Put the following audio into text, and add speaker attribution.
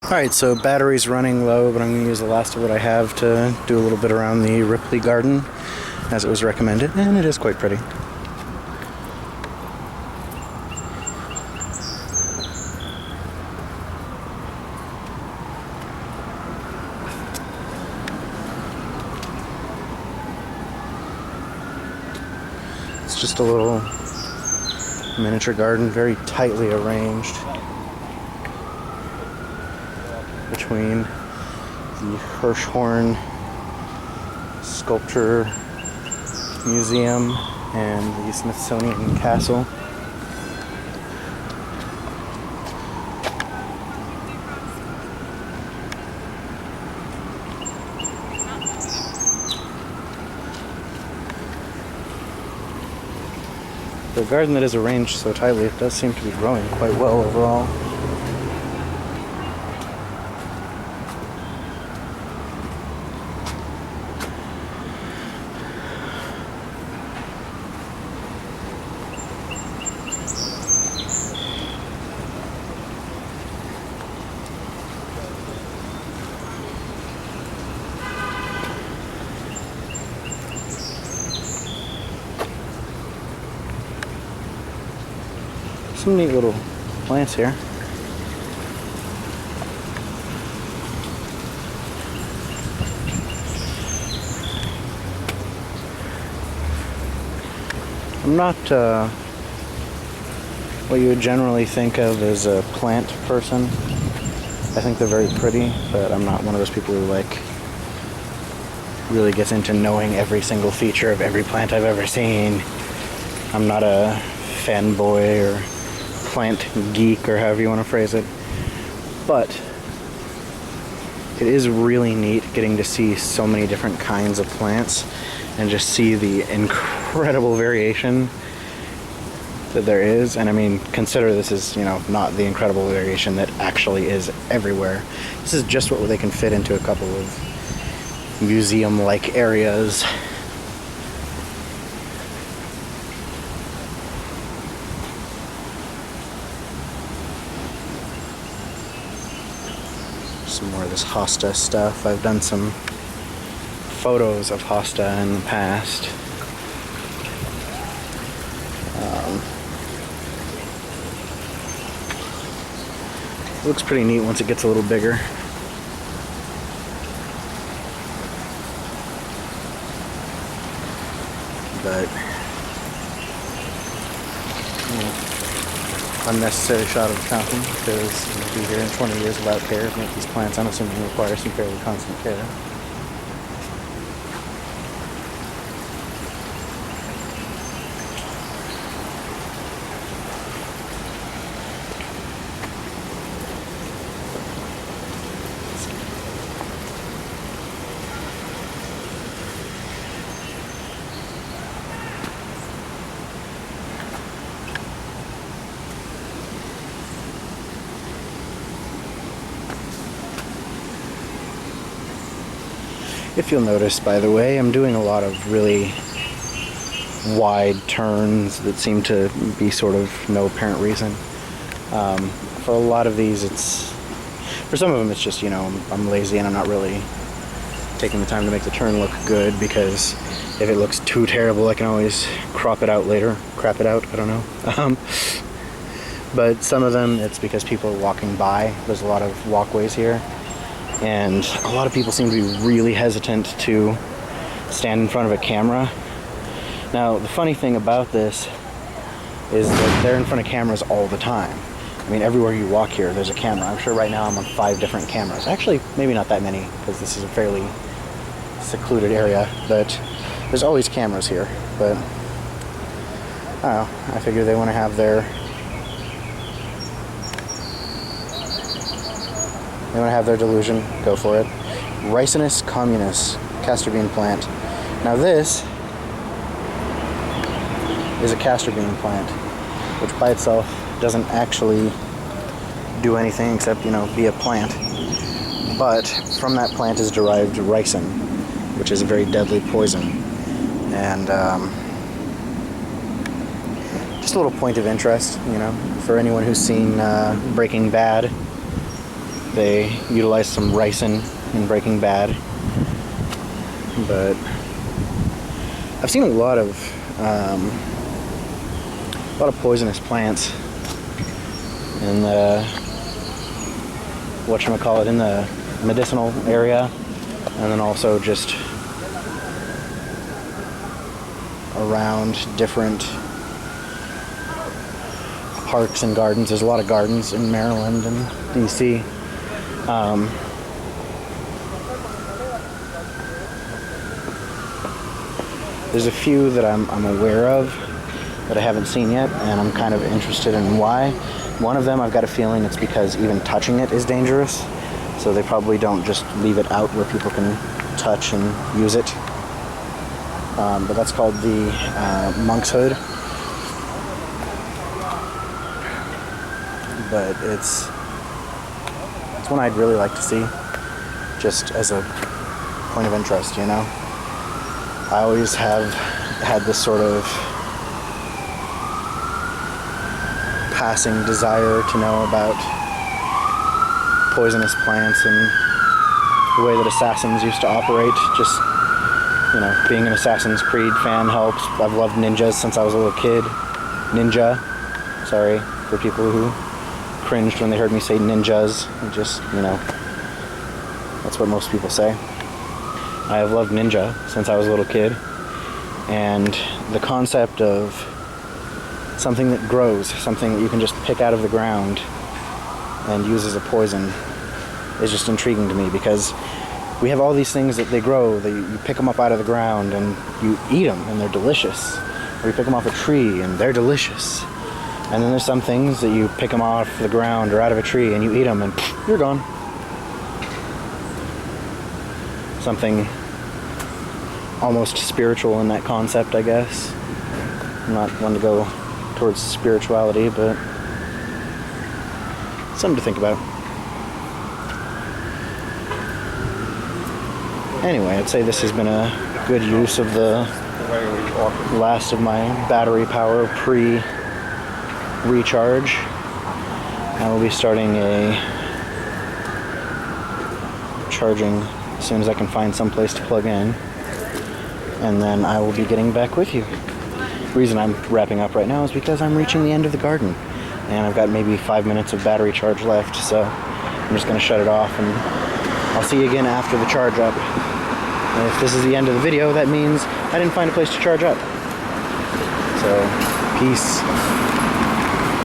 Speaker 1: Alright, so battery's running low, but I'm going to use the last of what I have to do a little bit around the Ripley garden, as it was recommended, and it is quite pretty. It's just a little miniature garden, very tightly arranged between the Hirshhorn Sculpture Museum and the Smithsonian Castle. The garden that is arranged so tightly, it does seem to be growing quite well overall. Some neat little plants here. I'm not what you would generally think of as a plant person. I think they're very pretty, but I'm not one of those people who really gets into knowing every single feature of every plant I've ever seen. I'm not a fanboy or plant geek, or however you want to phrase it, but it is really neat getting to see so many different kinds of plants and just see the incredible variation that there is. And I mean, consider this is, not the incredible variation that actually is everywhere. This is just what they can fit into a couple of museum-like areas. Some more of this hosta stuff. I've done some photos of hosta in the past. It looks pretty neat once it gets a little bigger. But unnecessary shot of the fountain, because we'll be here in 20 years without care. Make these plants, I'm assuming, require some fairly constant care. If you'll notice, by the way, I'm doing a lot of really wide turns that seem to be sort of no apparent reason. For a lot of these, for some of them it's just, I'm lazy and I'm not really taking the time to make the turn look good, because if it looks too terrible, I can always crop it out later. Crap it out, I don't know. But some of them, it's because people are walking by. There's a lot of walkways here. And a lot of people seem to be really hesitant to stand in front of a camera. Now, the funny thing about this is that they're in front of cameras all the time. I mean, everywhere you walk here, there's a camera. I'm sure right now I'm on 5 different cameras. Actually, maybe not that many, because this is a fairly secluded area, but there's always cameras here. But, I don't know, I figure they want to have their delusion, go for it. Ricinus communis, castor bean plant. Now this is a castor bean plant, which by itself doesn't actually do anything except, be a plant. But from that plant is derived ricin, which is a very deadly poison. And just a little point of interest, for anyone who's seen Breaking Bad. they utilize some ricin in Breaking Bad. But I've seen a lot of poisonous plants in the whatchamacallit, in the medicinal area, and then also just around different parks and gardens. There's a lot of gardens in Maryland and DC. There's a few that I'm aware of that I haven't seen yet, and I'm kind of interested in why. One of them, I've got a feeling it's because even touching it is dangerous, so they probably don't just leave it out where people can touch and use it. But that's called the monk's hood. But it's one I'd really like to see, just as a point of interest, you know? I always have had this sort of passing desire to know about poisonous plants and the way that assassins used to operate. Just, you know, being an Assassin's Creed fan helps. I've loved ninjas since I was a little kid. Ninja. Sorry for people who cringed when they heard me say ninjas. It just, you know, that's what most people say. I have loved ninja since I was a little kid, and the concept of something that grows, something that you can just pick out of the ground and use as a poison is just intriguing to me, because we have all these things that they grow, that you pick them up out of the ground and you eat them and they're delicious, or you pick them off a tree and they're delicious. And then there's some things that you pick them off the ground or out of a tree and you eat them and pff, you're gone. Something almost spiritual in that concept, I guess. I'm not one to go towards spirituality, but something to think about. Anyway, I'd say this has been a good use of the last of my battery power pre-recharge. I will be starting a charging as soon as I can find some place to plug in, and then I will be getting back with you. The reason I'm wrapping up right now is because I'm reaching the end of the garden, and I've got maybe 5 minutes of battery charge left, so I'm just going to shut it off, and I'll see you again after the charge up. And if this is the end of the video, that means I didn't find a place to charge up. So, peace.